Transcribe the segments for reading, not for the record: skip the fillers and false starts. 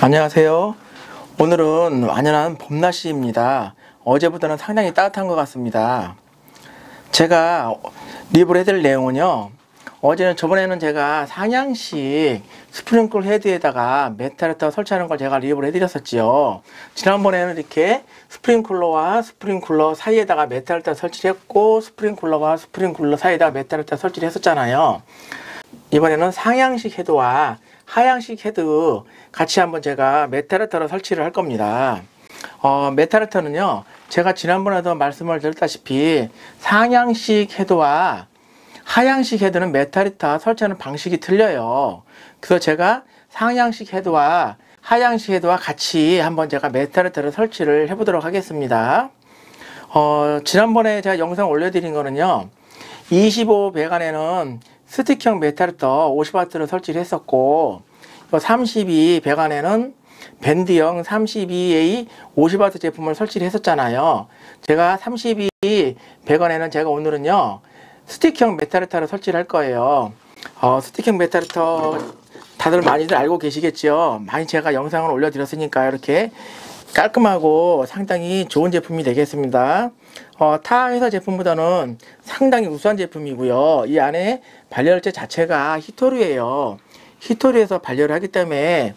안녕하세요. 오늘은 완연한 봄 날씨입니다. 어제보다는 상당히 따뜻한 것 같습니다. 제가 리뷰를 해드릴 내용은요, 저번에는 제가 상향식 스프링클 헤드에다가 메탈레터 설치하는 걸 제가 리뷰를 해드렸었지요. 지난번에는 이렇게 스프링클러와 스프링클러 사이에다가 메탈레터 설치를 했고, 스프링클러와 스프링클러 사이에다가 메탈레터 설치를 했었잖아요. 이번에는 상향식 헤드와 하향식 헤드 같이 한번 제가 메탈레터를 설치를 할 겁니다. 메탈레터는요, 제가 지난번에도 말씀을 드렸다시피 상향식 헤드와 하향식 헤드는 메탈레터 설치하는 방식이 틀려요. 그래서 제가 상향식 헤드와 하향식 헤드와 같이 한번 제가 메탈레터를 설치를 해보도록 하겠습니다. 지난번에 제가 영상 올려드린 거는요, 25 배관에는 스틱형 메탈레터 50W를 설치를 했었고, 32 배관에는 밴드형 32A 50W 제품을 설치를 했었잖아요. 제가 32 배관에는 제가 오늘은요, 스틱형 메탈레터를 설치를 할 거예요. 스틱형 메탈레터 다들 많이들 알고 계시겠죠. 많이 제가 영상을 올려드렸으니까 이렇게 깔끔하고 상당히 좋은 제품이 되겠습니다. 타 회사 제품보다는 상당히 우수한 제품이고요. 이 안에 발열체 자체가 히토류예요. 히토류에서 발열을 하기 때문에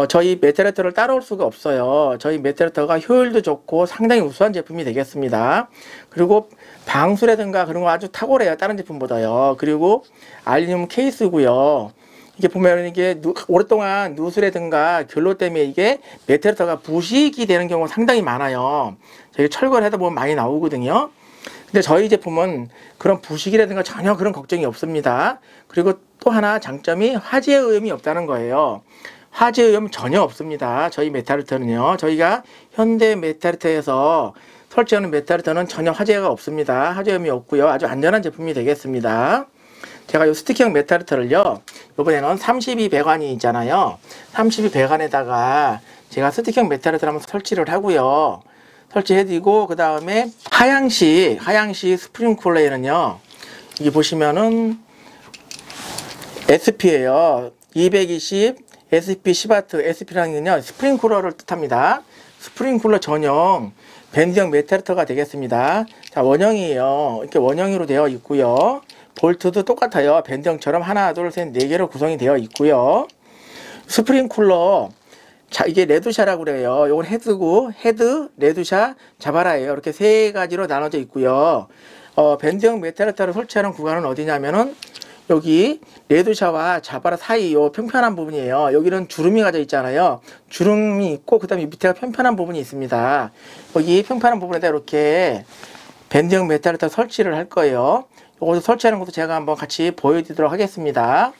저희 메탈레터를 따라올 수가 없어요. 저희 메탈레터가 효율도 좋고 상당히 우수한 제품이 되겠습니다. 그리고 방수라든가 그런 거 아주 탁월해요. 다른 제품보다요. 그리고 알루미늄 케이스고요. 이게 보면 이게 오랫동안 누수라든가 결로 때문에 이게 메탈레터가 부식이 되는 경우가 상당히 많아요. 저희 철거를 하다 보면 많이 나오거든요. 근데 저희 제품은 그런 부식이라든가 전혀 그런 걱정이 없습니다. 그리고 또 하나 장점이 화재 오염이 없다는 거예요. 화재 오염 전혀 없습니다. 저희 메탈레터는요. 저희가 현대 메탈레터에서 설치하는 메탈레터는 전혀 화재가 없습니다. 화재 오염이 없고요. 아주 안전한 제품이 되겠습니다. 제가 이 스틱형 메탈레터를요, 이번에는 32 배관이 있잖아요. 32 배관에다가 제가 스틱형 메탈레터를 한번 설치를 하고요. 설치해드리고, 그 다음에 하향식 스프링클러에는요, 여기 보시면은 SP예요. 220 SP 10W. SP라는 건요, 스프링클러를 뜻합니다. 스프링클러 전용 밴드형 메탈레터가 되겠습니다. 자, 원형이에요. 이렇게 원형으로 되어 있고요. 볼트도 똑같아요. 밴드형처럼 하나, 둘, 셋, 네 개로 구성이 되어 있고요. 스프링클러, 자, 이게 레드샤라고 그래요. 이건 헤드고, 헤드, 레드샤, 자바라예요. 이렇게 세 가지로 나눠져 있고요. 밴드형 메탈레터를 설치하는 구간은 어디냐면은 여기 레드샤와 자바라 사이 요 평평한 부분이에요. 여기는 주름이 가져 있잖아요. 주름이 있고 그 다음에 밑에가 평평한 부분이 있습니다. 여기 평평한 부분에다 이렇게 밴드형 메탈레터 설치를 할 거예요. 요것도 설치하는 것도 제가 한번 같이 보여드리도록 하겠습니다.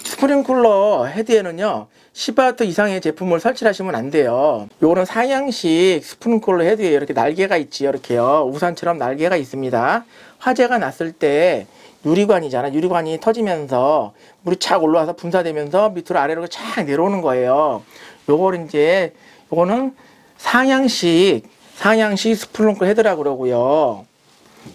스프링클러 헤드에는요, 10W 이상의 제품을 설치를 하시면 안 돼요. 요거는 상향식 스프링클러 헤드에 이렇게 날개가 있지요. 이렇게요. 우산처럼 날개가 있습니다. 화재가 났을 때 유리관이잖아. 유리관이 터지면서 물이 착 올라와서 분사되면서 밑으로 아래로 착 내려오는 거예요. 요거는 상향식 스프링클러 헤드라고 그러고요.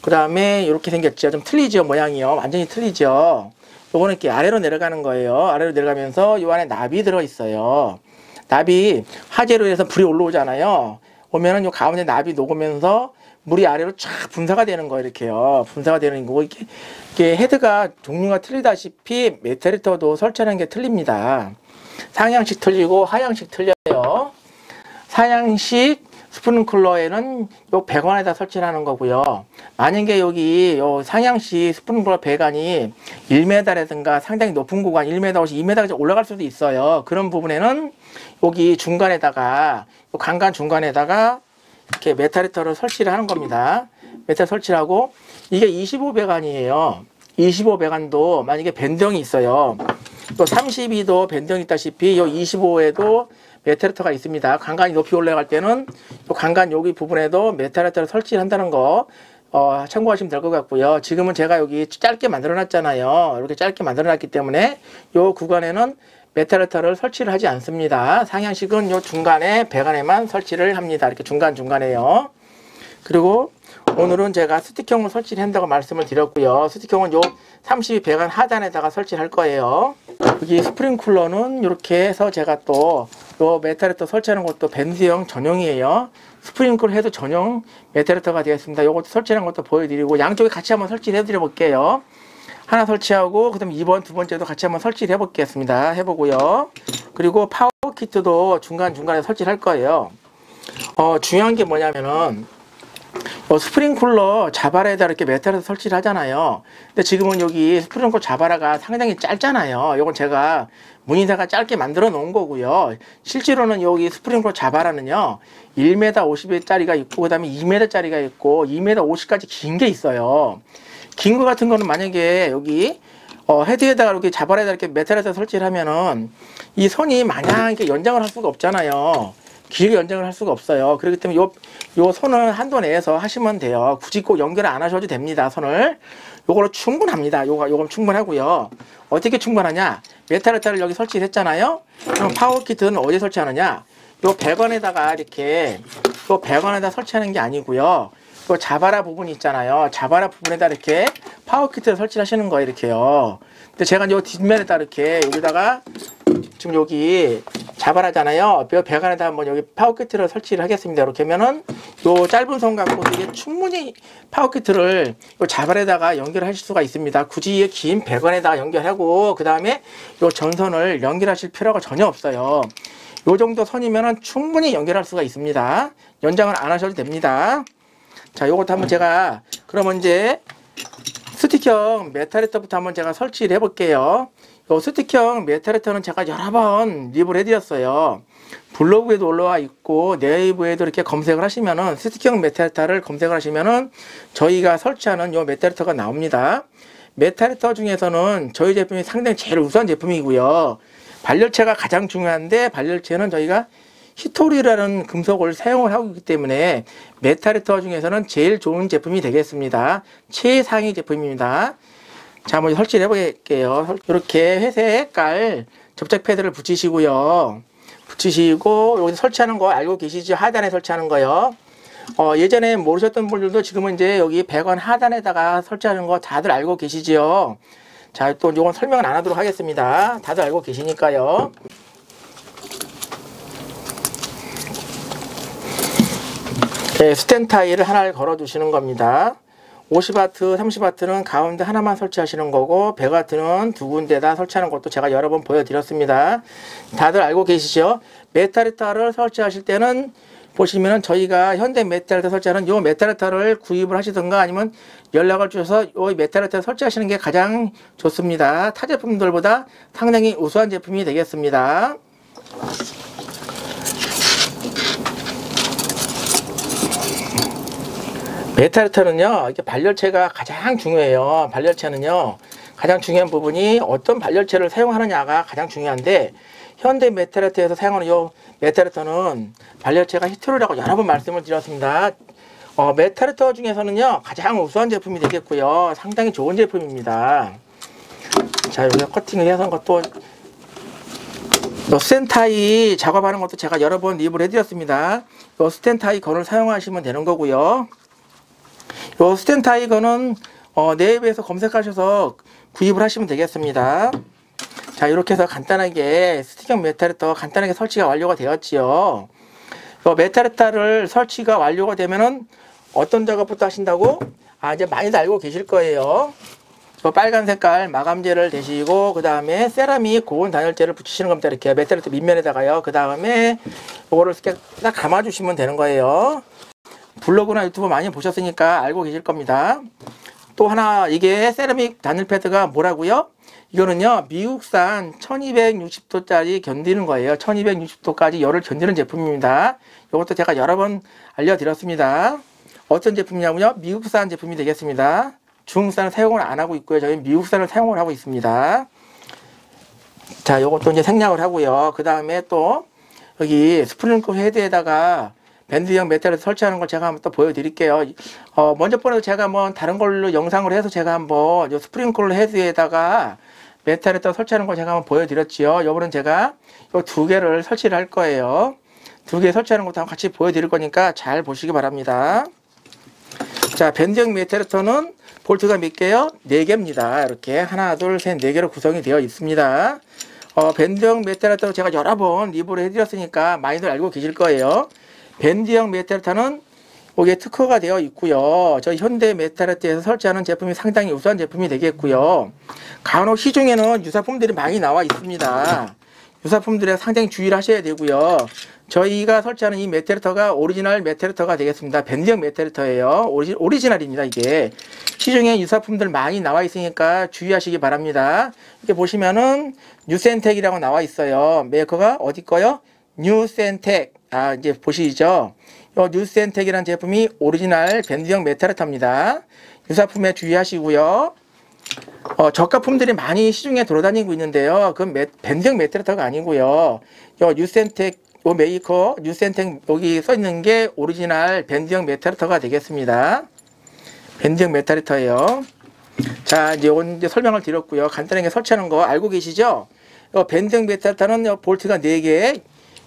그 다음에 이렇게 생겼죠. 좀 틀리죠. 모양이요. 완전히 틀리죠. 요거는 이렇게 아래로 내려가는 거예요. 아래로 내려가면서 요 안에 납이 들어있어요. 납이 화재로 해서 불이 올라오잖아요. 오면은 요 가운데 납이 녹으면서 물이 아래로 쫙 분사가 되는 거예요. 이렇게요. 분사가 되는 거고, 이게 헤드가 종류가 틀리다시피 메탈레터도 설치하는 게 틀립니다. 상향식 틀리고 하향식 틀려요. 상향식 스프링클러에는 요 배관에다 설치를 하는 거고요. 만약에 여기 요 상향식 스프링클러 배관이 1m라든가 상당히 높은 구간 1m 혹시 2m까지 올라갈 수도 있어요. 그런 부분에는 여기 중간에다가 요 간간 중간에다가 이렇게 메탈레터를 설치를 하는 겁니다. 메탈 설치를 하고, 이게 25 배관이에요. 25 배관도 만약에 밴드형이 있어요. 또 32도 밴드형이 있다시피 이 25에도 메탈레터가 있습니다. 간간이 높이 올라갈 때는 이 간간 여기 부분에도 메탈레터를 설치를 한다는 거 참고하시면 될 것 같고요. 지금은 제가 여기 짧게 만들어 놨잖아요. 이렇게 짧게 만들어 놨기 때문에 이 구간에는 메탈레터를 설치를 하지 않습니다. 상향식은 이 중간에 배관에만 설치를 합니다. 이렇게 중간중간에요. 그리고 오늘은 제가 스틱형을 설치를 한다고 말씀을 드렸고요. 스틱형은 요 32 배관 하단에다가 설치를 할 거예요. 여기 스프링클러는 이렇게 해서 제가 또 요 메타레터 설치하는 것도 밴드형 전용이에요. 스프링클 헤드 전용 메타레터가 되겠습니다. 요것도 설치하는 것도 보여드리고, 양쪽에 같이 한번 설치를 해드려 볼게요. 하나 설치하고, 그 다음에 2번, 두 번째도 같이 한번 설치를 해보겠습니다. 해보고요. 그리고 파워 키트도 중간중간에 설치를 할 거예요. 중요한 게 뭐냐면은, 스프링쿨러 자바라에다 이렇게 메탈에서 설치를 하잖아요. 근데 지금은 여기 스프링쿨러 자바라가 상당히 짧잖아요. 이건 제가 무늬사가 짧게 만들어 놓은 거고요. 실제로는 여기 스프링쿨러 자바라는요, 1m 50짜리가 있고, 그 다음에 2m짜리가 있고, 2m 50까지 긴 게 있어요. 긴 거 같은 거는 만약에 여기 헤드에다가 이렇게 자바라에다 이렇게 메탈에서 설치를 하면은 이 선이 마냥 이렇게 연장을 할 수가 없잖아요. 길게 연장을 할 수가 없어요. 그렇기 때문에 요 선은 한도 내에서 하시면 돼요. 굳이 꼭 연결 안 하셔도 됩니다. 선을. 요걸로 충분합니다. 요건 충분하고요. 어떻게 충분하냐? 메탈레타를 여기 설치했잖아요. 그럼 파워 키트는 어디에 설치하느냐? 요 배관에다가 이렇게, 요 배관에다 설치하는 게 아니고요. 요 자바라 부분이 있잖아요. 자바라 부분에다 이렇게 파워 키트를 설치하시는 거예요. 이렇게요. 근데 제가 요 뒷면에다 이렇게 여기다가 지금 여기 자바라잖아요. 배관에다 한번 여기 파워 키트를 설치를 하겠습니다. 이렇게 하면은 요 짧은 선 갖고 이게 충분히 파워 키트를 요 자바라에다가 연결하실 수가 있습니다. 굳이 긴 배관에다가 연결하고, 그 다음에 요 전선을 연결하실 필요가 전혀 없어요. 요 정도 선이면은 충분히 연결할 수가 있습니다. 연장을 안 하셔도 됩니다. 자, 요것도 한번 제가 그러면 이제 스틱형 메탈레터부터 한번 제가 설치를 해볼게요. 요 스틱형 메탈레터는 제가 여러 번 리뷰를 해드렸어요. 블로그에도 올라와 있고 네이버에도 이렇게 검색을 하시면은 스틱형 메탈레터를 검색을 하시면은 저희가 설치하는 요 메탈레터가 나옵니다. 메탈레터 중에서는 저희 제품이 상당히 제일 우수한 제품이고요. 발열체가 가장 중요한데, 발열체는 저희가 히토리라는 금속을 사용을 하고 있기 때문에 메탈레터 중에서는 제일 좋은 제품이 되겠습니다. 최상위 제품입니다. 자, 한번 설치를 해볼게요. 이렇게 회색 깔 접착 패드를 붙이시고요. 붙이시고, 여기 설치하는 거 알고 계시죠? 하단에 설치하는 거요. 예전에 모르셨던 분들도 지금은 이제 여기 배관 하단에다가 설치하는 거 다들 알고 계시죠? 자, 또 이건 설명을 안 하도록 하겠습니다. 다들 알고 계시니까요. 네, 스탠 타일을 하나를 걸어 두시는 겁니다. 50W, 30W는 가운데 하나만 설치하시는 거고, 100W는 두 군데다 설치하는 것도 제가 여러 번 보여드렸습니다. 다들 알고 계시죠? 메탈레터를 설치하실 때는 보시면은 저희가 현대 메탈레터 설치하는 요 메탈레터를 구입을 하시든가 아니면 연락을 주셔서 요 메탈레터 설치하시는 게 가장 좋습니다. 타 제품들보다 상당히 우수한 제품이 되겠습니다. 메탈레터는요, 이게 발열체가 가장 중요해요. 발열체는요, 가장 중요한 부분이 어떤 발열체를 사용하느냐가 가장 중요한데, 현대 메탈레터에서 사용하는 이 메탈레터는 발열체가 히토리라고 여러 번 말씀을 드렸습니다. 메탈레터 중에서는요, 가장 우수한 제품이 되겠고요. 상당히 좋은 제품입니다. 자, 여기서 커팅을 해서 것도, 스텐타이 작업하는 것도 제가 여러 번 리뷰를 해드렸습니다. 이 스텐타이 건을 사용하시면 되는 거고요. 요 스탠타이거는 네이버에서 검색하셔서 구입을 하시면 되겠습니다. 자, 이렇게 해서 간단하게 스틱형 메탈레터 간단하게 설치가 완료가 되었지요. 요 메탈레터를 설치가 완료가 되면은 어떤 작업부터 하신다고? 이제 많이들 알고 계실 거예요. 요 빨간 색깔 마감재를 대시고, 그 다음에 세라믹 고온 단열재를 붙이시는 겁니다. 이렇게 메탈레터 밑면에다가요. 그 다음에 요거를 이렇게 딱 감아주시면 되는 거예요. 블로그나 유튜브 많이 보셨으니까 알고 계실 겁니다. 또 하나, 이게 세라믹 단열 패드가 뭐라고요? 이거는요, 미국산 1260도짜리 견디는 거예요. 1260도까지 열을 견디는 제품입니다. 이것도 제가 여러 번 알려드렸습니다. 어떤 제품이냐면요, 미국산 제품이 되겠습니다. 중국산을 사용을 안 하고 있고요. 저희는 미국산을 사용을 하고 있습니다. 자, 이것도 이제 생략을 하고요. 그 다음에 또 여기 스프링클 헤드에다가 밴드형 메탈을 설치하는 걸 제가 한번 또 보여드릴게요. 먼저 번에도 제가 한번 다른 걸로 영상을 해서 제가 한번 요 스프링클 헤드에다가 메탈레터 설치하는 걸 제가 한번 보여드렸지요. 이번엔 제가 요 두 개를 설치를 할 거예요. 두 개 설치하는 것도 한번 같이 보여드릴 거니까 잘 보시기 바랍니다. 자, 밴드형 메탈레터는 볼트가 몇 개요? 4개입니다. 이렇게 하나, 둘, 셋, 4개로 구성이 되어 있습니다. 밴드형 메탈레터로 제가 여러 번 리뷰를 해드렸으니까 많이들 알고 계실 거예요. 밴드형 메탈레터는 여기에 특허가 되어 있고요. 저희 현대 메탈레터에서 설치하는 제품이 상당히 우수한 제품이 되겠고요. 간혹 시중에는 유사품들이 많이 나와 있습니다. 유사품들에 상당히 주의를 하셔야 되고요. 저희가 설치하는 이 메탈레터가 오리지널 메탈레터가 되겠습니다. 밴드형 메탈레터예요. 오리지널입니다. 이게 시중에 유사품들 많이 나와 있으니까 주의하시기 바랍니다. 이렇게 보시면은 뉴센텍이라고 나와 있어요. 메이커가 어디 거요? 뉴센텍. 이제 보시죠. 이 뉴센텍이라는 제품이 오리지널 밴드형 메탈레터입니다. 유사품에 주의하시고요. 저가품들이 많이 시중에 돌아다니고 있는데요. 그건 밴드형 메탈레터가 아니고요. 이 뉴센텍 메이커 뉴센텍 여기 써 있는 게 오리지널 밴드형 메탈레터가 되겠습니다. 밴드형 메탈레터예요. 자, 이제 설명을 드렸고요. 간단하게 설치하는 거 알고 계시죠? 밴드형 메탈레터는 볼트가 4개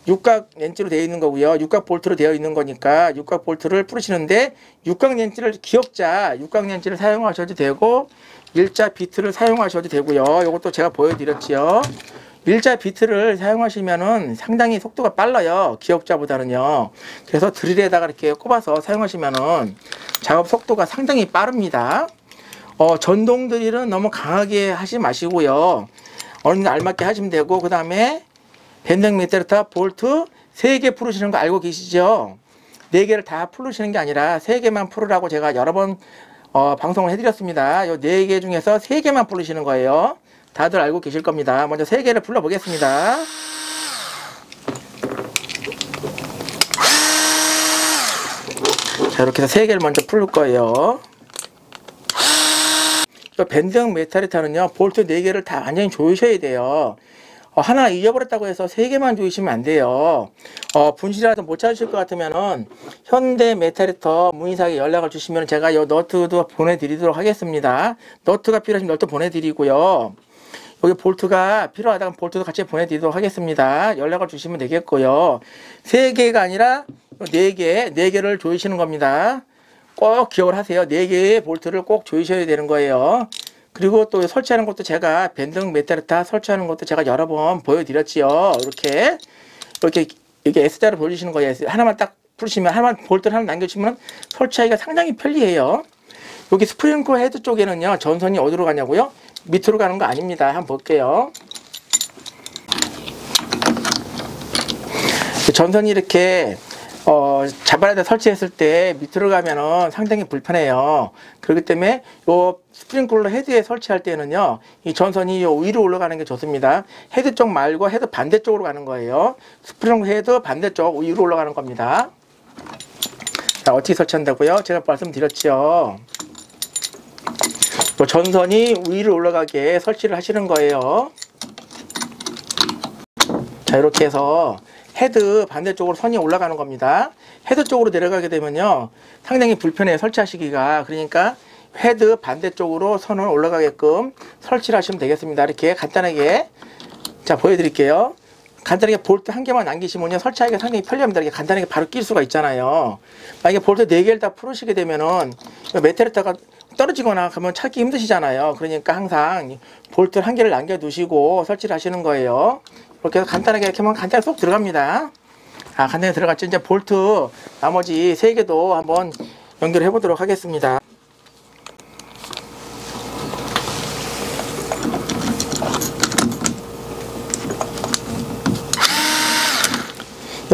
육각 렌치로 되어 있는 거고요. 육각 볼트로 되어 있는 거니까 육각 볼트를 풀으시는데 육각 렌치를 기역자 육각 렌치를 사용하셔도 되고 일자 비트를 사용하셔도 되고요. 이것도 제가 보여드렸지요. 일자 비트를 사용하시면은 상당히 속도가 빨라요. 기역자보다는요. 그래서 드릴에다가 이렇게 꼽아서 사용하시면은 작업 속도가 상당히 빠릅니다. 전동 드릴은 너무 강하게 하지 마시고요. 어느 정도 알맞게 하시면 되고, 그 다음에 밴드형 메탈레터 볼트 3개 풀으시는 거 알고 계시죠? 4개를 다 풀으시는 게 아니라 3개만 풀으라고 제가 여러 번 방송을 해드렸습니다. 이 4개 중에서 3개만 풀으시는 거예요. 다들 알고 계실 겁니다. 먼저 3개를 풀러 보겠습니다. 자, 이렇게 해서 3개를 먼저 풀 거예요. 이 밴드형 메탈레터는요, 볼트 4개를 다 완전히 조이셔야 돼요. 하나 잊어버렸다고 해서 3개만 조이시면 안 돼요. 분실이라도 못 찾으실 것 같으면은 현대 메탈레터 문의사에 연락을 주시면 제가 이 너트도 보내드리도록 하겠습니다. 너트가 필요하시면 너트 보내드리고요. 여기 볼트가 필요하다면 볼트도 같이 보내드리도록 하겠습니다. 연락을 주시면 되겠고요. 3개가 아니라 4개를 조이시는 겁니다. 꼭 기억을 하세요. 4개의 볼트를 꼭 조이셔야 되는 거예요. 그리고 또 설치하는 것도 제가 밴드형 메탈레터 설치하는 것도 제가 여러 번 보여드렸지요. 이렇게 S자로 보여주시는 거예요. 하나만 딱 풀으시면 볼트를 하나 남겨주시면 설치하기가 상당히 편리해요. 여기 스프링클 헤드 쪽에는요, 전선이 어디로 가냐고요? 밑으로 가는 거 아닙니다. 한번 볼게요. 전선이 이렇게 자바라에다 설치했을 때 밑으로 가면은 상당히 불편해요. 그렇기 때문에 요 스프링클러 헤드에 설치할 때는요, 이 전선이 요 위로 올라가는 게 좋습니다. 헤드 쪽 말고 헤드 반대쪽으로 가는 거예요. 스프링클러 헤드 반대쪽 위로 올라가는 겁니다. 자, 어떻게 설치한다고요? 제가 말씀드렸죠. 요 전선이 위로 올라가게 설치를 하시는 거예요. 자, 이렇게 해서 헤드 반대쪽으로 선이 올라가는 겁니다. 헤드 쪽으로 내려가게 되면요, 상당히 불편해요, 설치하시기가. 그러니까 헤드 반대쪽으로 선을 올라가게끔 설치를 하시면 되겠습니다. 이렇게 간단하게 자 보여드릴게요. 간단하게 볼트 한 개만 남기시면요, 설치하기가 상당히 편리합니다. 이렇게 간단하게 바로 낄 수가 있잖아요. 만약에 볼트 4개를 다 풀으시게 되면은 메탈레터가 떨어지거나 그러면 찾기 힘드시잖아요. 그러니까 항상 볼트 한 개를 남겨 두시고 설치를 하시는 거예요. 이렇게 해서 간단하게 이렇게 하면 간단히 쏙 들어갑니다. 간단히 들어갔죠. 이제 볼트 나머지 3개도 한번 연결해 보도록 하겠습니다.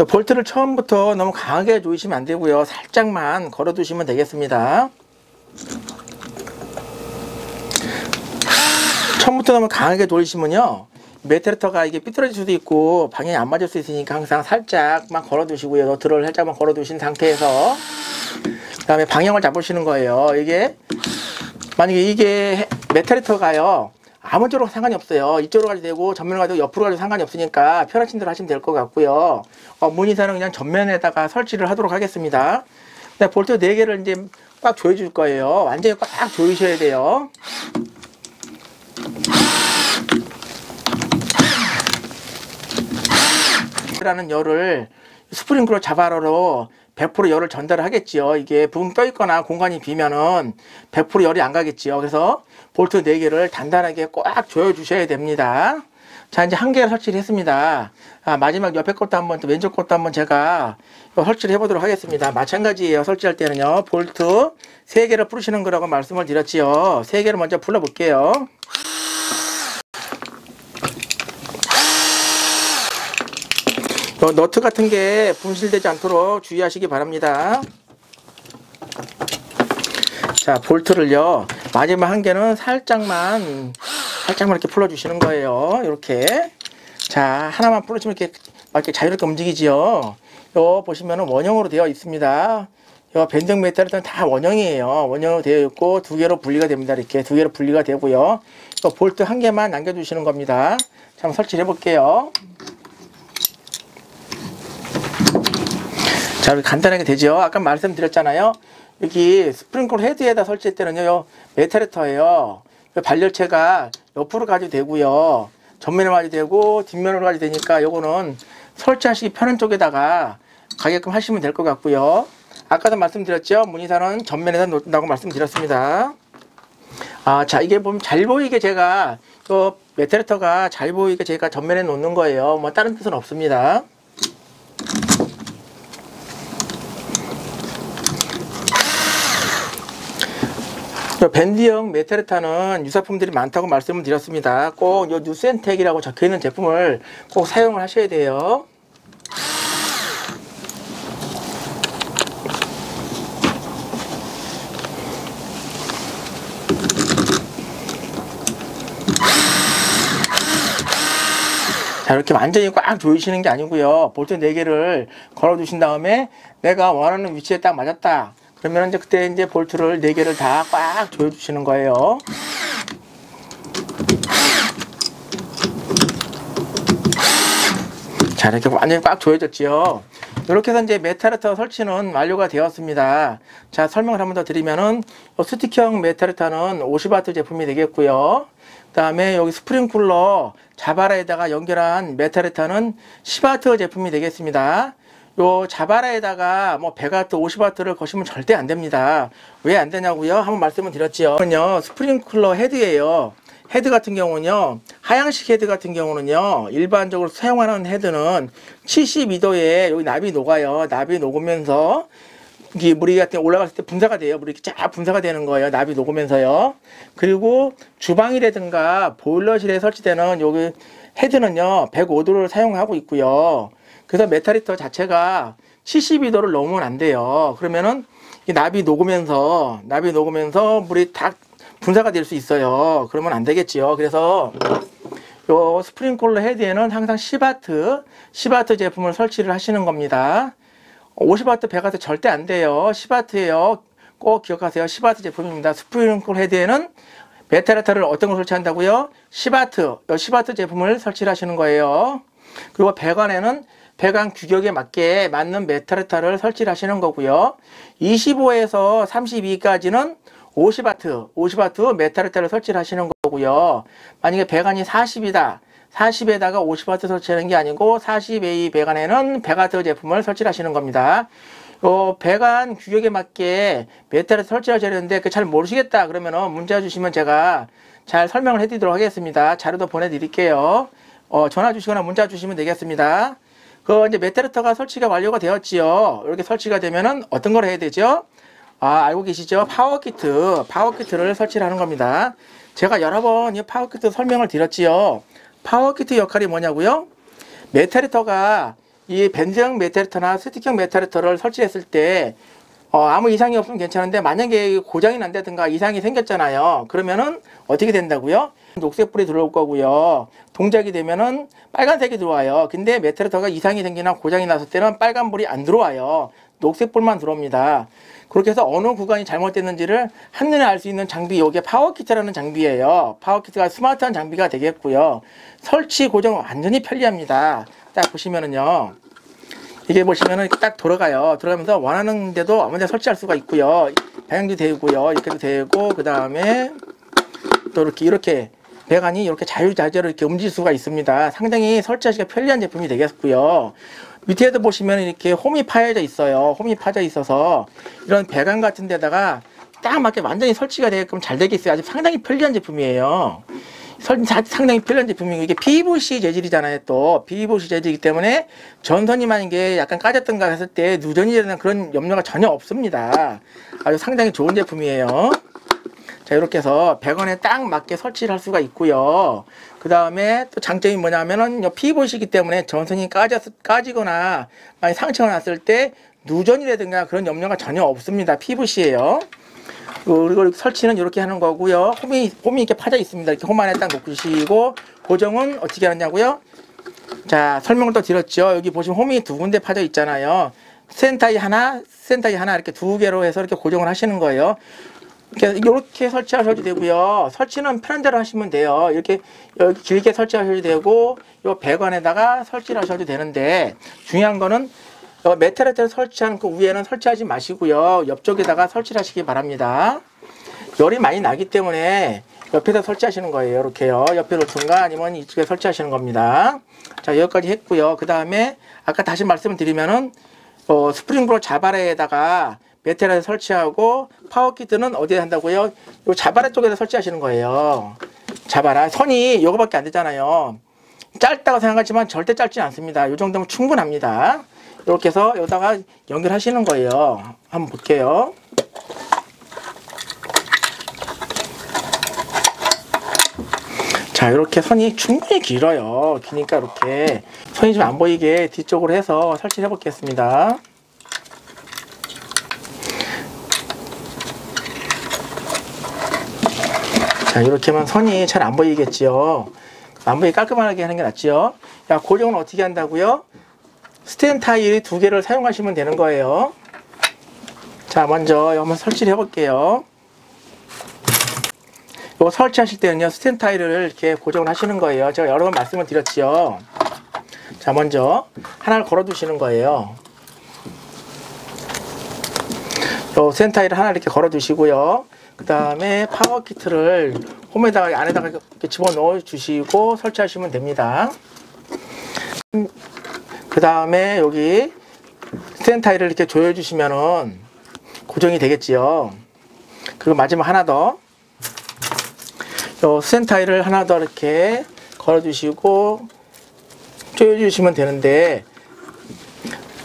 볼트를 처음부터 너무 강하게 조이시면 안 되고요. 살짝만 걸어 두시면 되겠습니다. 처음부터 너무 강하게 돌리시면요, 메탈레터가 이게 삐뚤어질 수도 있고 방향이 안 맞을 수 있으니까 항상 살짝만 걸어 두시고요. 너트를 살짝만 걸어 두신 상태에서 그 다음에 방향을 잡으시는 거예요. 이게 만약에 이게 메탈레터가요, 아무 쪽으로 상관이 없어요. 이쪽으로 가도 되고 전면으로 가도 옆으로 가도 상관이 없으니까 편하신 대로 하시면 될 것 같고요. 문의사는 그냥 전면에다가 설치를 하도록 하겠습니다. 볼트 4개를 이제 꽉 조여줄 거예요. 완전히 꽉 조이셔야 돼요. 라는 열을 스프링클러 자바로로 100% 열을 전달을 하겠지요. 이게 붕 떠 있거나 공간이 비면은 100% 열이 안 가겠지요. 그래서 볼트 4개를 단단하게 꽉 조여 주셔야 됩니다. 자, 이제 한 개를 설치를 했습니다. 마지막 옆에 것도 한번, 또 왼쪽 것도 한번 제가 설치를 해보도록 하겠습니다. 마찬가지예요. 설치할 때는요, 볼트 3개를 풀으시는 거라고 말씀을 드렸지요. 3개를 먼저 풀어볼게요. 너트 같은 게 분실되지 않도록 주의하시기 바랍니다. 자, 볼트를요, 마지막 한 개는 살짝만 이렇게 풀어주시는 거예요. 이렇게. 자, 하나만 풀어주면 이렇게 자유롭게 움직이지요. 요 보시면은 원형으로 되어 있습니다. 요 밴딩 메탈은 다 원형이에요. 원형으로 되어 있고 2개로 분리가 됩니다. 이렇게 2개로 분리가 되고요. 요 볼트 한 개만 남겨주시는 겁니다. 자, 한번 설치를 해볼게요. 자, 이렇게 간단하게 되죠. 아까 말씀드렸잖아요. 여기 스프링클 헤드에다 설치할 때는요, 요 메탈레터예요. 발열체가 옆으로 가도 되고요, 전면으로 가도 되고 뒷면으로 가도 되니까 요거는 설치하시기 편한 쪽에다가 가게끔 하시면 될 것 같고요. 아까도 말씀드렸죠. 문의사는 전면에다 놓는다고 말씀드렸습니다. 자, 이게 보면 잘 보이게 제가 요 메탈레터가 잘 보이게 제가 전면에 놓는 거예요. 뭐 다른 뜻은 없습니다. 밴드형 메탈레터는 유사품들이 많다고 말씀을 드렸습니다. 꼭 요 뉴센텍이라고 적혀있는 제품을 꼭 사용을 하셔야 돼요. 자, 이렇게 완전히 꽉 조이시는 게 아니고요, 볼트 4개를 걸어 주신 다음에 내가 원하는 위치에 딱 맞았다 그러면 이제 그때 이제 볼트를 4개를 다 꽉 조여 주시는 거예요. 자, 이렇게 완전히 꽉 조여졌지요. 이렇게 해서 이제 메탈레터 설치는 완료가 되었습니다. 자, 설명을 한 번 더 드리면은 스틱형 메탈레터는 50W 제품이 되겠고요. 그 다음에 여기 스프링쿨러 자바라에다가 연결한 메탈레터는 10W 제품이 되겠습니다. 요 자바라에다가 뭐 100W, 50W를 거시면 절대 안 됩니다. 왜 안 되냐고요? 한번 말씀을 드렸지요. 이건요, 스프링클러 헤드예요. 헤드 같은 경우는요, 하향식 헤드 같은 경우는요, 일반적으로 사용하는 헤드는 72도에 여기 납이 녹아요. 납이 녹으면서 이게 물이 같은 게 올라갔을 때 분사가 돼요. 물이 쫙 분사가 되는 거예요. 납이 녹으면서요. 그리고 주방이라든가 보일러실에 설치되는 여기 헤드는요, 105도를 사용하고 있고요. 그래서 메탈레터 자체가 72도를 넘으면 안 돼요. 그러면은 이 납이 녹으면서 물이 다 분사가 될 수 있어요. 그러면 안 되겠지요. 그래서 요 스프링클러 헤드에는 항상 10W 제품을 설치를 하시는 겁니다. 50W, 100W 절대 안 돼요. 10W예요. 꼭 기억하세요. 10W 제품입니다. 스프링클러 헤드에는 메탈레터를 어떤 걸 설치한다고요? 10W 제품을 설치를 하시는 거예요. 그리고 배관에는 배관 규격에 맞는 메탈레터를 설치를 하시는 거고요. 25에서 32까지는 50W 메탈레터를 설치를 하시는 거고요. 만약에 배관이 40이다. 40에다가 50W 설치하는 게 아니고 40A 배관에는 100W 제품을 설치를 하시는 겁니다. 배관 규격에 맞게 메탈레터 설치하셔야 되는데 잘 모르시겠다 그러면은 문자 주시면 제가 잘 설명을 해드리도록 하겠습니다. 자료도 보내드릴게요. 전화 주시거나 문자 주시면 되겠습니다. 이제 메탈레터가 설치가 완료가 되었지요. 이렇게 설치가 되면은 어떤 걸 해야 되죠? 알고 계시죠? 파워키트를 설치를 하는 겁니다. 제가 여러 번 이 파워키트 설명을 드렸지요. 파워키트 역할이 뭐냐고요? 메탈레터가 이 밴드형 메탈레터나 스틱형 메탈레터를 설치했을 때 아무 이상이 없으면 괜찮은데 만약에 고장이 난다든가 이상이 생겼잖아요. 그러면은 어떻게 된다고요? 녹색불이 들어올 거고요. 동작이 되면은 빨간색이 들어와요. 근데 메탈레터가 이상이 생기나 고장이 났을 때는 빨간불이 안 들어와요. 녹색불만 들어옵니다. 그렇게 해서 어느 구간이 잘못됐는지를 한눈에 알 수 있는 장비, 이게 파워키트라는 장비예요. 파워키트가 스마트한 장비가 되겠고요. 설치 고정 완전히 편리합니다. 딱 보시면은요, 이게 보시면은 딱 돌아가요. 돌아가면서 원하는 데도 아무데나 설치할 수가 있고요. 방향도 되고요. 이렇게도 되고, 그 다음에 또 이렇게 배관이 이렇게 자유자재로 이렇게 움직일 수가 있습니다. 상당히 설치하기가 편리한 제품이 되겠고요. 밑에도 보시면 이렇게 홈이 파여져 있어요. 홈이 파져 있어서 이런 배관 같은 데다가 딱 맞게 완전히 설치가 되게끔 잘 되겠어요. 아주 상당히 편리한 제품이에요. 상당히 편리한 제품이고, 이게 PVC 재질이잖아요. 또 PVC 재질이기 때문에 전선이 만약에 약간 까졌던가 했을 때 누전이 되는 그런 염려가 전혀 없습니다. 아주 상당히 좋은 제품이에요. 자, 이렇게 해서 100원에 딱 맞게 설치를 할 수가 있고요. 그 다음에 또 장점이 뭐냐면은 PVC이기 때문에 전선이 까지거나 많이 상처가 났을 때 누전이라든가 그런 염려가 전혀 없습니다. PVC예요. 그리고 설치는 이렇게 하는 거고요. 홈이 이렇게 파져 있습니다. 이렇게 홈 안에 딱 놓으시고, 고정은 어떻게 하냐고요? 자, 설명을 또 드렸죠. 여기 보시면 홈이 두 군데 파져 있잖아요. 센터에 하나 이렇게 두 개로 해서 이렇게 고정을 하시는 거예요. 이렇게 설치하셔도 되고요. 설치는 편한 대로 하시면 돼요. 이렇게 여기 길게 설치하셔도 되고, 요 배관에다가 설치를 하셔도 되는데, 중요한 거는 메탈에다 설치한 그 위에는 설치하지 마시고요. 옆쪽에다가 설치를 하시기 바랍니다. 열이 많이 나기 때문에 옆에다 설치하시는 거예요. 이렇게요. 옆에 놓든가 아니면 이쪽에 설치하시는 겁니다. 자, 여기까지 했고요. 그 다음에 아까 다시 말씀을 드리면은 스프링클러 자바레에다가 메탈에 설치하고 파워키트는 어디에 한다고요? 요 자바라 쪽에다 설치하시는 거예요. 자바라 선이 요거밖에 안 되잖아요. 짧다고 생각하지만 절대 짧지 않습니다. 요 정도면 충분합니다. 이렇게 해서 여기다가 연결하시는 거예요. 한번 볼게요. 자, 이렇게 선이 충분히 길어요. 기니까 이렇게 선이 좀 안 보이게 뒤쪽으로 해서 설치해 보겠습니다. 자, 이렇게 하면 선이 잘 안 보이겠지요. 안 보이게 깔끔하게 하는 게 낫지요. 야, 고정은 어떻게 한다고요? 스텐 타일 두 개를 사용하시면 되는 거예요. 자, 먼저 한번 설치를 해볼게요. 이거 설치하실 때는요, 스텐 타일을 이렇게 고정을 하시는 거예요. 제가 여러 번 말씀을 드렸지요. 자, 먼저 하나를 걸어 두시는 거예요. 요 스텐 타일을 하나 이렇게 걸어 두시고요. 그 다음에 파워 키트를 홈에다가 안에다가 이렇게 집어넣어 주시고 설치하시면 됩니다. 그 다음에 여기 스텐 타일을 이렇게 조여 주시면은 고정이 되겠지요. 그리고 마지막 하나 더, 요 스텐 타일을 하나 더 이렇게 걸어 주시고 조여 주시면 되는데,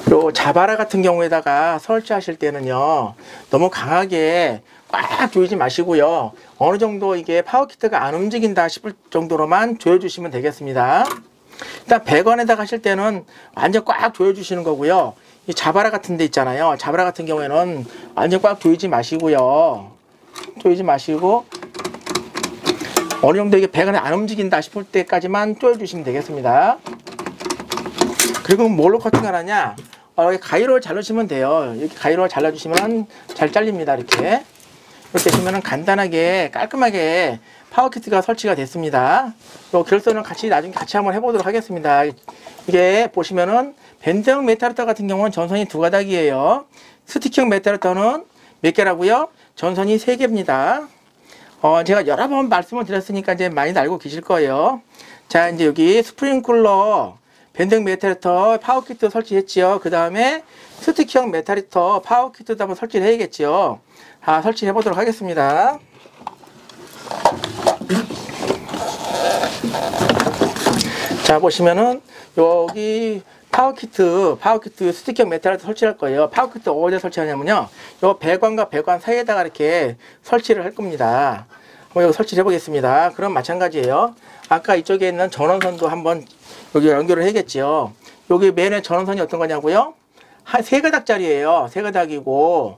요 자바라 같은 경우에다가 설치하실 때는요, 너무 강하게 꽉 조이지 마시고요. 어느 정도 이게 파워키트가 안 움직인다 싶을 정도로만 조여주시면 되겠습니다. 일단 100원에다가 하실 때는 완전 꽉 조여주시는 거고요. 이 자바라 같은 데 있잖아요. 자바라 같은 경우에는 완전 꽉 조이지 마시고요. 조이지 마시고 어느 정도 이게 100원에 안 움직인다 싶을 때까지만 조여주시면 되겠습니다. 그리고 뭘로 커팅을 하냐? 가위로 잘라주시면 돼요. 이렇게 가위로 잘라주시면 잘 잘립니다. 이렇게 하시면은 간단하게 깔끔하게 파워키트가 설치가 됐습니다. 요 결선은 나중에 같이 한번 해보도록 하겠습니다. 이게 보시면은 밴드형 메탈루터 같은 경우는 전선이 두 가닥이에요. 스틱형 메탈루터는 몇 개라고요? 전선이 3개입니다. 제가 여러 번 말씀을 드렸으니까 이제 많이 알고 계실 거예요. 자, 이제 여기 스프링클러 밴드형 메탈루터 파워키트 설치했지요. 그 다음에 스틱형 메탈루터 파워키트도 한번 설치를 해야겠지요. 설치해 보도록 하겠습니다. 자, 보시면은 여기 파워키트 스틱형 메탈루터 설치할 거예요. 파워키트 어디에 설치하냐면요, 요 배관과 배관 사이에다가 이렇게 설치를 할 겁니다. 여기 설치를 해보겠습니다. 그럼 마찬가지예요. 아까 이쪽에 있는 전원선도 한번 여기 연결을 해야겠지요. 여기 맨의 전원선이 어떤 거냐고요? 한 3가닥짜리예요. 3가닥이고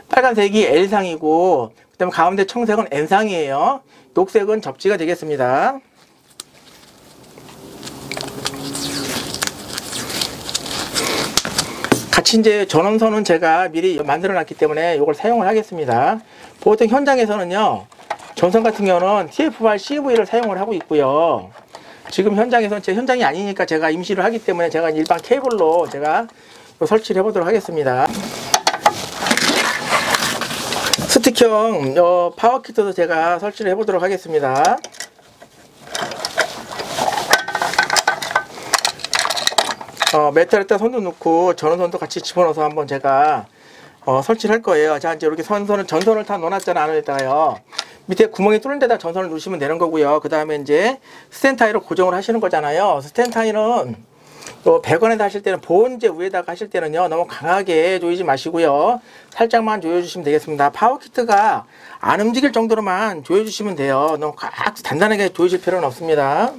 빨간색이 L상이고, 그 다음에 가운데 청색은 N상이에요. 녹색은 접지가 되겠습니다. 같이 이제 전원선은 제가 미리 만들어 놨기 때문에 이걸 사용을 하겠습니다. 보통 현장에서는요, 전선 같은 경우는 TFR CV를 사용을 하고 있고요. 지금 현장에서는 제 현장이 아니니까 제가 임시로 하기 때문에 제가 일반 케이블로 제가 설치를 해보도록 하겠습니다. 스틱형 파워키트도 제가 설치를 해보도록 하겠습니다. 메탈에다 손도 넣고 전원선도 같이 집어넣어서 한번 제가 설치를 할 거예요. 자, 이제 이렇게 전선을 다 넣어놨잖아, 안에다가요. 밑에 구멍이 뚫는 데다 전선을 놓으시면 되는 거고요. 그 다음에 이제 스탠 타이로 고정을 하시는 거잖아요. 스탠 타이는 100원에다 하실 때는 보온재 위에다가 하실 때는요, 너무 강하게 조이지 마시고요. 살짝만 조여주시면 되겠습니다. 파워키트가 안 움직일 정도로만 조여주시면 돼요. 너무 단단하게 조이실 필요는 없습니다.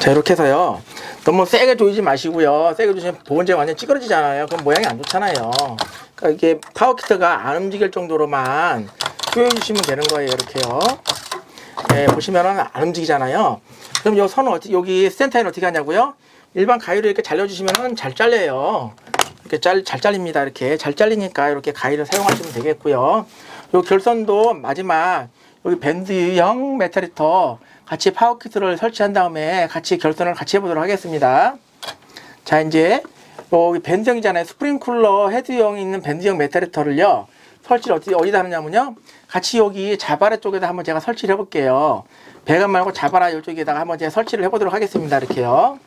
자, 이렇게 해서요, 너무 세게 조이지 마시고요. 세게 조이시면 보온재가 완전 찌그러지잖아요. 그럼 모양이 안 좋잖아요. 그러니까 이게 파워키트가 안 움직일 정도로만 조여주시면 되는 거예요. 이렇게요. 네, 보시면은 안 움직이잖아요. 그럼 요 선은 여기 센터에는 어떻게 하냐고요? 일반 가위로 이렇게 잘라주시면은 잘 잘려요. 이렇게 잘 잘립니다. 이렇게 잘 잘리니까 이렇게 가위를 사용하시면 되겠고요. 요 결선도 마지막 여기 밴드형 메탈 히터 같이 파워키트를 설치한 다음에 같이 결선을 같이 해보도록 하겠습니다. 자, 이제 여기 밴드형이잖아요. 스프링쿨러 헤드형이 있는 밴드형 메탈 히터를요, 설치를 어디다 하느냐면요, 같이 여기 자바라 쪽에다 한번 제가 설치를 해볼게요. 배관 말고 자바라 이쪽에다가 한번 제가 설치를 해보도록 하겠습니다. 이렇게요.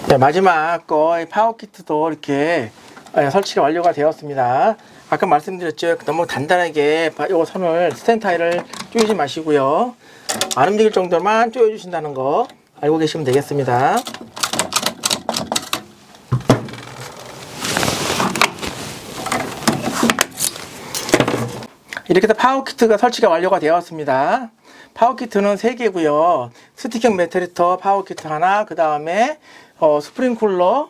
네, 마지막 거 파워키트도 이렇게 설치가 완료가 되었습니다. 아까 말씀드렸죠, 너무 단단하게 이 선을 스탠 타이를 조이지 마시고요, 안 움직일 정도만 조여 주신다는 거 알고 계시면 되겠습니다. 이렇게 해서 파워키트가 설치가 완료가 되었습니다. 파워키트는 3개고요. 스틱형 메탈 히터 파워키트 하나, 그 다음에 스프링쿨러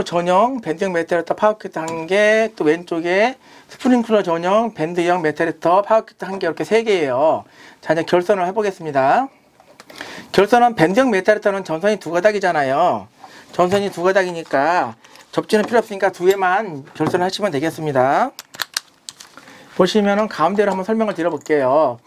전용 밴드형 메탈 히터 파워키트 1개, 또 왼쪽에 스프링쿨러 전용 밴드형 메탈 히터 파워키트 1개, 이렇게 3개예요. 자, 이제 결선을 해보겠습니다. 결선은 밴드형 메탈 히터는 전선이 2가닥이잖아요. 전선이 2가닥이니까 접지는 필요 없으니까 2개만 결선을 하시면 되겠습니다. 보시면은 가운데로 한번 설명을 드려볼게요.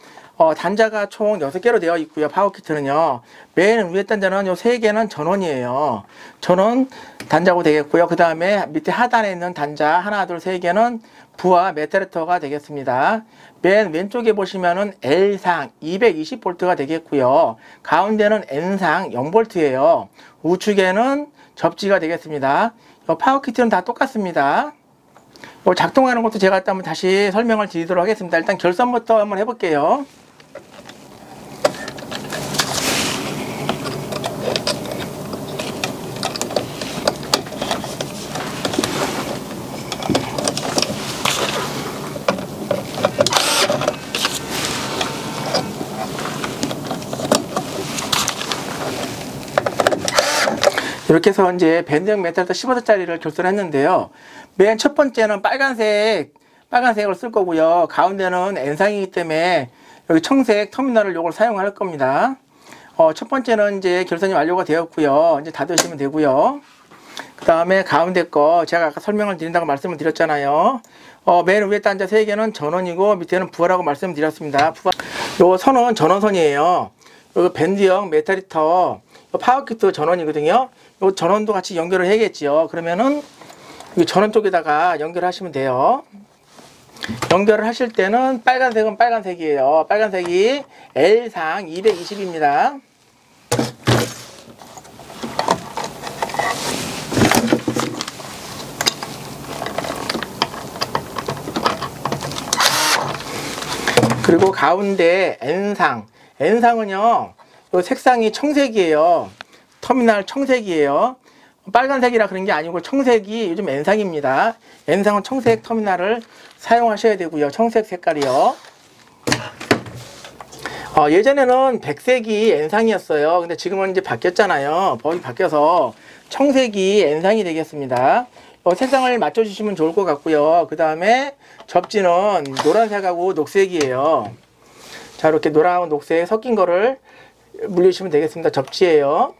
단자가 총 6개로 되어 있고요. 파워키트는요, 맨 위에 단자는 요 3개는 전원이에요. 전원 단자고 되겠고요. 그 다음에 밑에 하단에 있는 단자 하나, 둘, 3개는 부하 메탈 히터가 되겠습니다. 맨 왼쪽에 보시면은 L상 220V가 되겠고요. 가운데는 N상 0V예요. 우측에는 접지가 되겠습니다. 파워키트는 다 똑같습니다. 작동하는 것도 제가 한번 다시 설명을 드리도록 하겠습니다. 일단 결선부터 한번 해볼게요. 이렇게 해서 이제 밴드형 메탈 히터 15W짜리를 결선했는데요. 맨 첫 번째는 빨간색을 쓸 거고요. 가운데는 N상이기 때문에 여기 청색 터미널을 요걸 사용할 겁니다. 첫 번째는 이제 결선이 완료가 되었고요. 이제 닫으시면 되고요. 그 다음에 가운데 거 제가 아까 설명을 드린다고 말씀을 드렸잖아요. 맨 위에 단자 3개는 전원이고 밑에는 부하라고 말씀드렸습니다. 요 선은 전원선이에요. 요 밴드형 메탈 히터 파워키트 전원이거든요. 요 전원도 같이 연결을 해야겠지요. 그러면은 이 전원 쪽에다가 연결하시면 돼요. 연결을 하실 때는 빨간색은 빨간색이에요. 빨간색이 L상 220입니다. 그리고 가운데 N상은요, 요 색상이 청색이에요. 터미널 청색이에요. 빨간색이라 그런 게 아니고 청색이 요즘 N상입니다. N상은 청색 터미널을 사용하셔야 되고요. 청색 색깔이요. 예전에는 백색이 N상이었어요. 근데 지금은 이제 바뀌었잖아요. 법이 바뀌어서 청색이 N상이 되겠습니다. 색상을 맞춰주시면 좋을 것 같고요. 그 다음에 접지는 노란색하고 녹색이에요. 자, 이렇게 노란하고 녹색 섞인 거를 물려주시면 되겠습니다. 접지예요.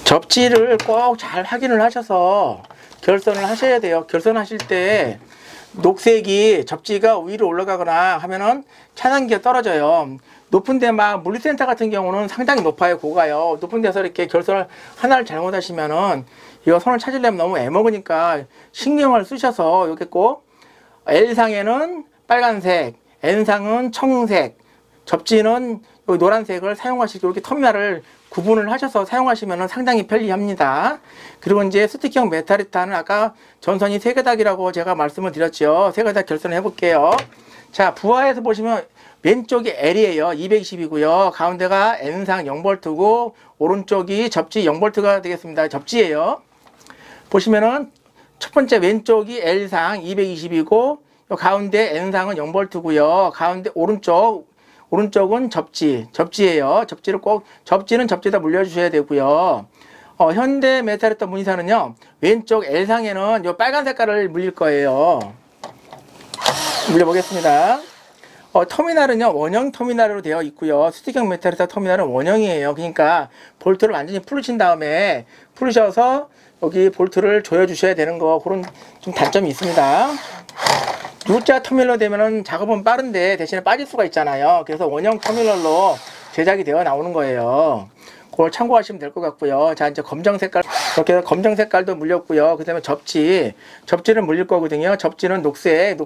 접지를 꼭 잘 확인을 하셔서 결선을 하셔야 돼요. 결선하실 때 녹색이 접지가 위로 올라가거나 하면은 차단기가 떨어져요. 높은 데 막 물리센터 같은 경우는 상당히 높아요. 고가요. 높은 데서 이렇게 결선을 하나를 잘못하시면은 이거 손을 찾으려면 너무 애먹으니까 신경을 쓰셔서 이렇게 꼭 L상에는 빨간색, N상은 청색, 접지는 노란색을 사용하시고 이렇게 터미널을 구분을 하셔서 사용하시면 상당히 편리합니다. 그리고 이제 스틱형 메탈히터는 아까 전선이 3가닥이라고 제가 말씀을 드렸죠. 3가닥 결선을 해볼게요. 자, 부하에서 보시면 왼쪽이 L이에요. 220이고요. 가운데가 N상 0V고 오른쪽이 접지 0V가 되겠습니다. 접지예요. 보시면은 첫 번째 왼쪽이 L상 220이고 가운데 N상은 0V고요. 가운데 오른쪽은 접지예요. 접지는 접지에다 물려주셔야 되고요. 현대 메탈히터 문의사는요, 왼쪽 L상에는 요 빨간 색깔을 물릴 거예요. 물려보겠습니다. 터미널은요, 원형 터미널로 되어 있고요. 스틱형 메탈히터 터미널은 원형이에요. 그러니까 볼트를 완전히 풀으신 다음에 풀으셔서 여기 볼트를 조여주셔야 되는 거, 그런 좀 단점이 있습니다. U자 터미널로 되면은 작업은 빠른데 대신에 빠질 수가 있잖아요. 그래서 원형 터미널로 제작이 되어 나오는 거예요. 그걸 참고하시면 될 것 같고요. 자, 이제 검정 색깔, 이렇게 검정 색깔도 물렸고요. 그 다음에 접지는 물릴 거거든요. 접지는 녹색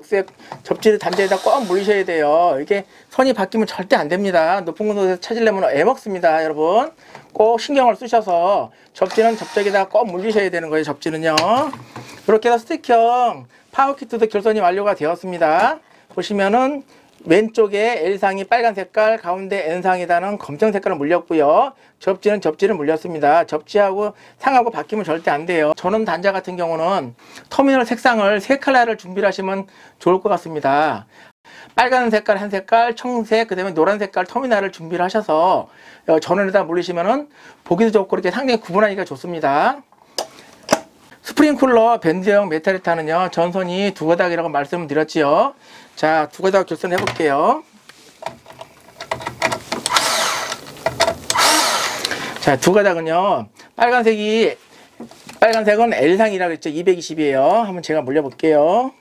접지를 단대에다 꼭 물리셔야 돼요. 이게 선이 바뀌면 절대 안 됩니다. 높은 곳에서 찾으려면 애먹습니다, 여러분. 꼭 신경을 쓰셔서 접지는 접적에다 꼭 물리셔야 되는 거예요, 접지는요. 이렇게 해서 스틱형 파워키트도 결선이 완료가 되었습니다. 보시면은 왼쪽에 L상이 빨간 색깔, 가운데 N상에다는 검정 색깔을 물렸고요. 접지는 물렸습니다. 접지하고 상하고 바뀌면 절대 안 돼요. 전원 단자 같은 경우는 터미널 색상을 3컬러를 준비를 하시면 좋을 것 같습니다. 빨간 색깔 한 색깔, 청색, 그 다음에 노란 색깔 터미널을 준비를 하셔서 전원에다 물리시면은 보기도 좋고 이렇게 상당히 구분하기가 좋습니다. 스프링쿨러 밴드형 메탈히터는요, 전선이 2가닥이라고 말씀드렸지요. 자, 2가닥 결선해 볼게요. 자, 2가닥은요, 빨간색은 L상이라고 했죠. 220이에요. 한번 제가 물려 볼게요.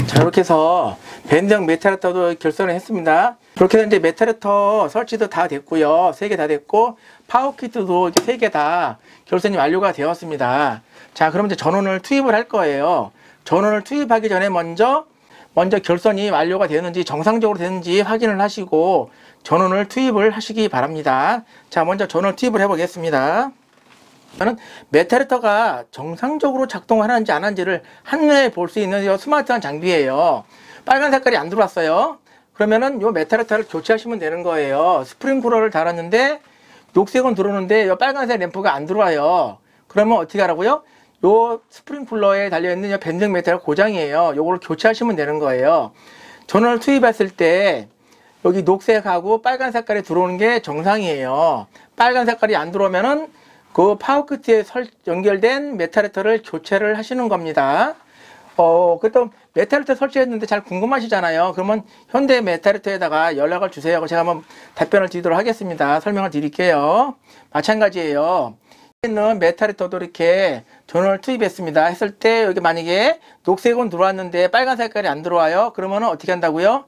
자, 이렇게 해서 밴드형 메탈히터도 결선을 했습니다. 그렇게 해서 이제 메탈히터 설치도 다 됐고요. 3개 다 됐고, 파워키트도 3개 다 결선이 완료가 되었습니다. 자, 그럼 이제 전원을 투입을 할 거예요. 전원을 투입하기 전에 먼저 결선이 완료가 되는지, 정상적으로 되는지 확인을 하시고, 전원을 투입을 하시기 바랍니다. 자, 먼저 전원을 투입을 해 보겠습니다. 저는 메탈히터가 정상적으로 작동하는지 안 하는지를 한눈에 볼 수 있는 스마트한 장비예요. 빨간 색깔이 안 들어왔어요. 그러면은 요 메탈히터를 교체하시면 되는 거예요. 스프링 쿨러를 달았는데 녹색은 들어오는데 요 빨간색 램프가 안 들어와요. 그러면 어떻게 하라고요? 요 스프링 쿨러에 달려있는 요 밴딩 메탈 고장이에요. 요걸 교체하시면 되는 거예요. 전원을 투입했을 때 여기 녹색하고 빨간 색깔이 들어오는 게 정상이에요. 빨간 색깔이 안 들어오면은 그 파워키트에 연결된 메탈히터를 교체를 하시는 겁니다. 그또 메탈히터 설치했는데 잘 궁금하시잖아요. 그러면 현대 메탈히터에다가 연락을 주세요. 제가 한번 답변을 드리도록 하겠습니다. 설명을 드릴게요. 마찬가지예요. 있는 메탈히터도 이렇게 전원을 투입했습니다. 했을 때 여기 만약에 녹색은 들어왔는데 빨간 색깔이 안 들어와요. 그러면 어떻게 한다고요?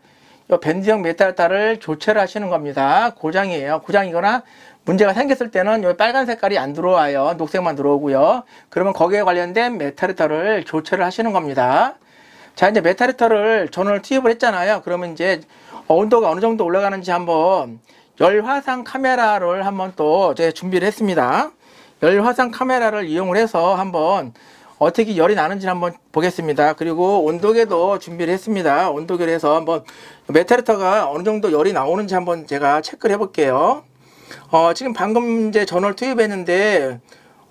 이 밴드형 메탈히터를 교체를 하시는 겁니다. 고장이에요. 고장이거나 문제가 생겼을 때는 이 빨간 색깔이 안 들어와요. 녹색만 들어오고요. 그러면 거기에 관련된 메탈히터를 교체를 하시는 겁니다. 자, 이제 메탈히터를 전원을 투입을 했잖아요. 그러면 이제 온도가 어느 정도 올라가는지 한번 열화상 카메라를 한번 또 제가 준비를 했습니다. 열화상 카메라를 이용을 해서 한번 어떻게 열이 나는지 한번 보겠습니다. 그리고 온도계도 준비를 했습니다. 온도계를 해서 한번 메탈히터가 어느 정도 열이 나오는지 한번 제가 체크를 해볼게요. 지금 방금 이제 전원을 투입했는데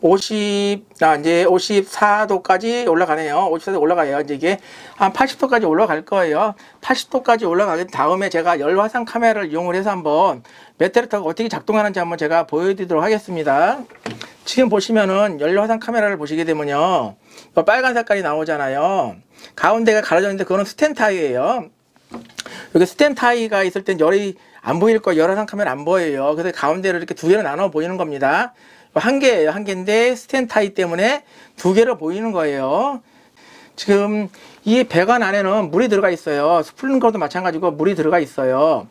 이제 54도까지 올라가네요. 54도 올라가요. 이제 이게 한 80도까지 올라갈 거예요. 80도까지 올라가기 다음에 제가 열화상 카메라를 이용을 해서 한번 메탈히터가 어떻게 작동하는지 한번 제가 보여드리도록 하겠습니다. 지금 보시면은 열화상 카메라를 보시게 되면요, 빨간 색깔이 나오잖아요. 가운데가 가려져 있는데 그거는 스탠타이예요. 여기 스탠타이가 있을 땐 열이 안 보일 거예요. 열화상 카메라 안 보여요. 그래서 가운데를 이렇게 2개로 나눠 보이는 겁니다. 한 개예요. 한 개인데 스탠타이 때문에 2개로 보이는 거예요. 지금 이 배관 안에는 물이 들어가 있어요. 스프링클러도 마찬가지고 물이 들어가 있어요.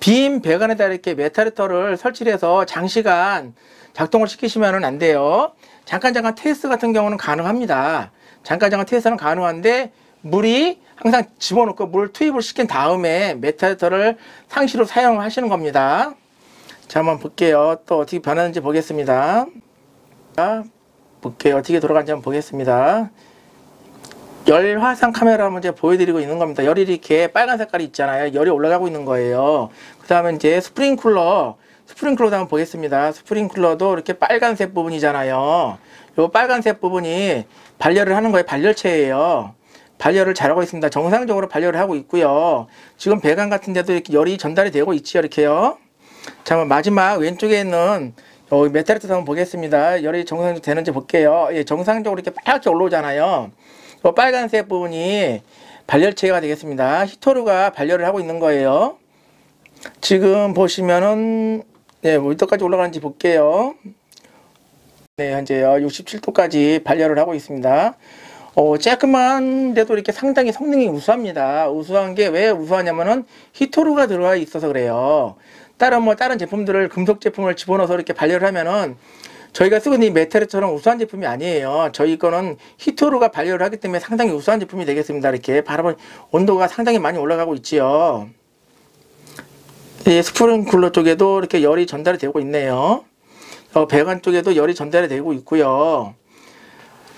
빈 배관에다 이렇게 메탈히터를 설치를 해서 장시간 작동을 시키시면 안 돼요. 잠깐 테스트 같은 경우는 가능합니다. 잠깐 테스트는 가능한데 물이 항상 집어넣고 물 투입을 시킨 다음에 메탈히터를 상시로 사용하시는 겁니다. 자, 한번 볼게요. 또 어떻게 변하는지 보겠습니다. 볼게요. 어떻게 돌아가는지 한번 보겠습니다. 열 화상 카메라 한번 제가 보여드리고 있는 겁니다. 열이 이렇게 빨간 색깔이 있잖아요. 열이 올라가고 있는 거예요. 그 다음에 이제 스프링클러도 한번 보겠습니다. 스프링클러도 이렇게 빨간색 부분이잖아요. 요 빨간색 부분이 발열을 하는 거예요. 발열체예요. 발열을 잘하고 있습니다. 정상적으로 발열을 하고 있고요. 지금 배관 같은 데도 이렇게 열이 전달이 되고 있지요. 이렇게요. 자, 마지막 왼쪽에 있는 메탈히터 한번 보겠습니다. 열이 정상적으로 되는지 볼게요. 예, 정상적으로 이렇게 빨갛게 올라오잖아요. 이 빨간색 부분이 발열체가 되겠습니다. 히토류가 발열을 하고 있는 거예요. 지금 보시면은 네, 어디까지 올라가는지 볼게요. 네, 현재 67도까지 발열을 하고 있습니다. 조금만데도 이렇게 상당히 성능이 우수합니다. 우수한 게 왜 우수하냐면은 히토류가 들어가 있어서 그래요. 다른 제품들을 금속 제품을 집어넣어서 이렇게 발열을 하면은 저희가 쓰고 있는 이 메탈처럼 우수한 제품이 아니에요. 저희 거는 히토류가 발열을 하기 때문에 상당히 우수한 제품이 되겠습니다. 이렇게 바라보면 온도가 상당히 많이 올라가고 있지요. 이 스프링클러 쪽에도 이렇게 열이 전달이 되고 있네요. 배관 쪽에도 열이 전달이 되고 있고요.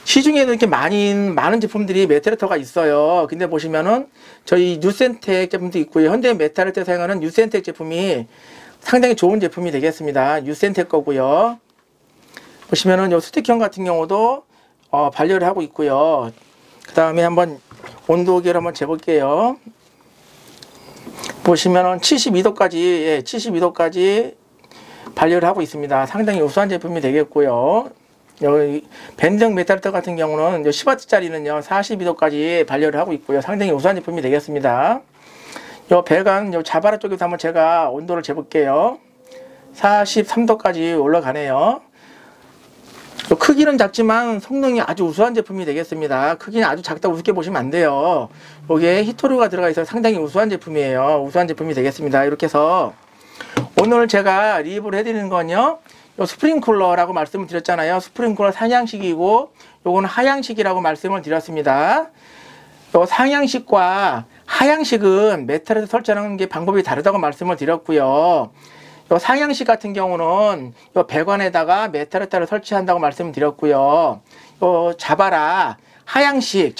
시중에도 이렇게 많은 제품들이 메탈히터가 있어요. 근데 보시면은 저희 뉴센텍 제품도 있고요. 현대 메탈히터 사용하는 뉴센텍 제품이 상당히 좋은 제품이 되겠습니다. 뉴센텍 거고요. 보시면은 요 스틱형 같은 경우도 발열을 하고 있고요. 그 다음에 한번 온도계를 한번 재볼게요. 보시면은 72도까지 72도까지 발열을 하고 있습니다. 상당히 우수한 제품이 되겠고요. 여기 밴딩 메탈히터 같은 경우는 10W짜리는요 42도까지 발열을 하고 있고요. 상당히 우수한 제품이 되겠습니다. 요 배관 요 자바라 쪽에서 한번 제가 온도를 재볼게요. 43도까지 올라가네요. 크기는 작지만 성능이 아주 우수한 제품이 되겠습니다. 크기는 아주 작다고 우습게 보시면 안 돼요. 여기에 히토류가 들어가 있어서 상당히 우수한 제품이에요. 우수한 제품이 되겠습니다. 이렇게 해서 오늘 제가 리뷰를 해드리는 건요, 요 스프링클러라고 말씀을 드렸잖아요. 스프링클러 상향식이고 요거는 하향식이라고 말씀을 드렸습니다. 요 상향식과 하향식은 메탈에서 설치하는 게 방법이 다르다고 말씀을 드렸고요. 요 상향식 같은 경우는 요 배관에다가 메탈히터를 설치한다고 말씀을 드렸고요. 요 자바라 하향식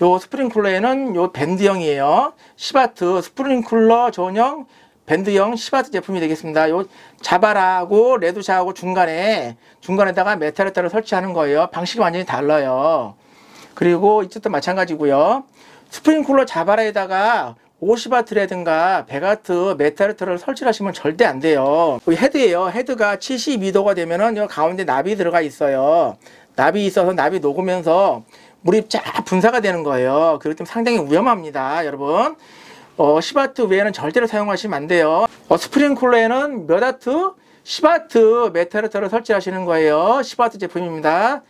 요 스프링클러에는 요 밴드형이에요. 10W 스프링클러 전용 밴드형 10W 제품이 되겠습니다. 요 자바라하고 레드샤하고 중간에다가 메탈히터를 설치하는 거예요. 방식이 완전히 달라요. 그리고 이쪽도 마찬가지고요. 스프링클러 자바라에다가 50W라든가 100W 메탈히터를 설치하시면 절대 안 돼요. 여기 헤드예요. 헤드가 72도가 되면은 요 가운데 납이 들어가 있어요. 납이 있어서 납이 녹으면서 물이 쫙 분사가 되는 거예요. 그렇기 때문에 상당히 위험합니다, 여러분. 10W 외에는 절대로 사용하시면 안 돼요. 스프링클러에는 몇 와트? 10W 메탈히터를 설치하시는 거예요. 10W 제품입니다.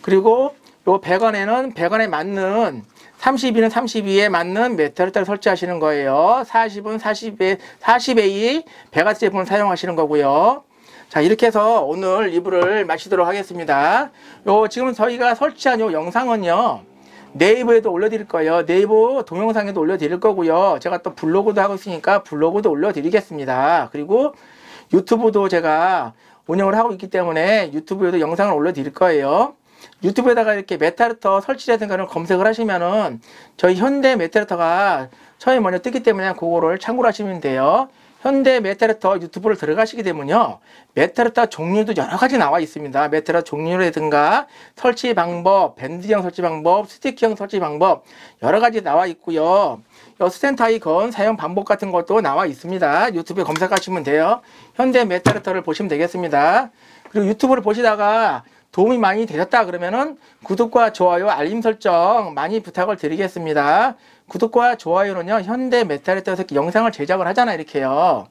그리고 요 배관에는 배관에 맞는 32는 32에 맞는 메탈히터를 설치하시는 거예요. 40은 40A 100W 제품을 사용하시는 거고요. 자, 이렇게 해서 오늘 리뷰를 마치도록 하겠습니다. 지금 저희가 설치한 요 영상은요, 네이버에도 올려드릴 거예요. 네이버 동영상에도 올려드릴 거고요. 제가 또 블로그도 하고 있으니까 블로그도 올려드리겠습니다. 그리고 유튜브도 제가 운영을 하고 있기 때문에 유튜브에도 영상을 올려드릴 거예요. 유튜브에다가 이렇게 메탈히터 설치라든가 검색을 하시면은 저희 현대 메탈히터가 처음에 먼저 뜨기 때문에 그거를 참고를 하시면 돼요. 현대 메탈히터 유튜브를 들어가시게 되면요, 메탈히터 종류도 여러 가지 나와 있습니다. 메탈히터 종류라든가 설치 방법, 밴드형 설치 방법, 스틱형 설치 방법 여러 가지 나와 있고요. 스탠드 아이콘 사용 방법 같은 것도 나와 있습니다. 유튜브에 검색하시면 돼요. 현대 메탈히터를 보시면 되겠습니다. 그리고 유튜브를 보시다가 도움이 많이 되셨다 그러면은 구독과 좋아요, 알림 설정 많이 부탁을 드리겠습니다. 구독과 좋아요는요, 현대 메탈히터에서 영상을 제작을 하잖아요. 이렇게요.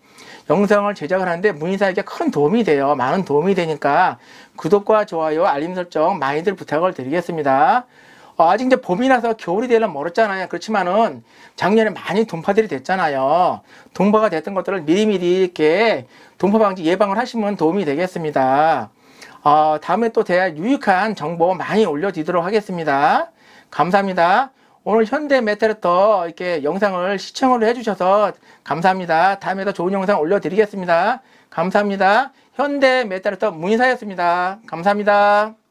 영상을 제작을 하는데 문의사에게 큰 도움이 돼요. 많은 도움이 되니까 구독과 좋아요, 알림 설정 많이들 부탁을 드리겠습니다. 아직 이제 봄이라서 겨울이 되려면 멀었잖아요. 그렇지만은 작년에 많이 동파들이 됐잖아요. 동파가 됐던 것들을 미리미리 이렇게 동파 방지 예방을 하시면 도움이 되겠습니다. 다음에 또 대학 유익한 정보 많이 올려드리도록 하겠습니다. 감사합니다. 오늘 현대 메테르터 이렇게 영상을 시청을 해주셔서 감사합니다. 다음에 더 좋은 영상 올려드리겠습니다. 감사합니다. 현대 메테르터 문희사였습니다. 감사합니다.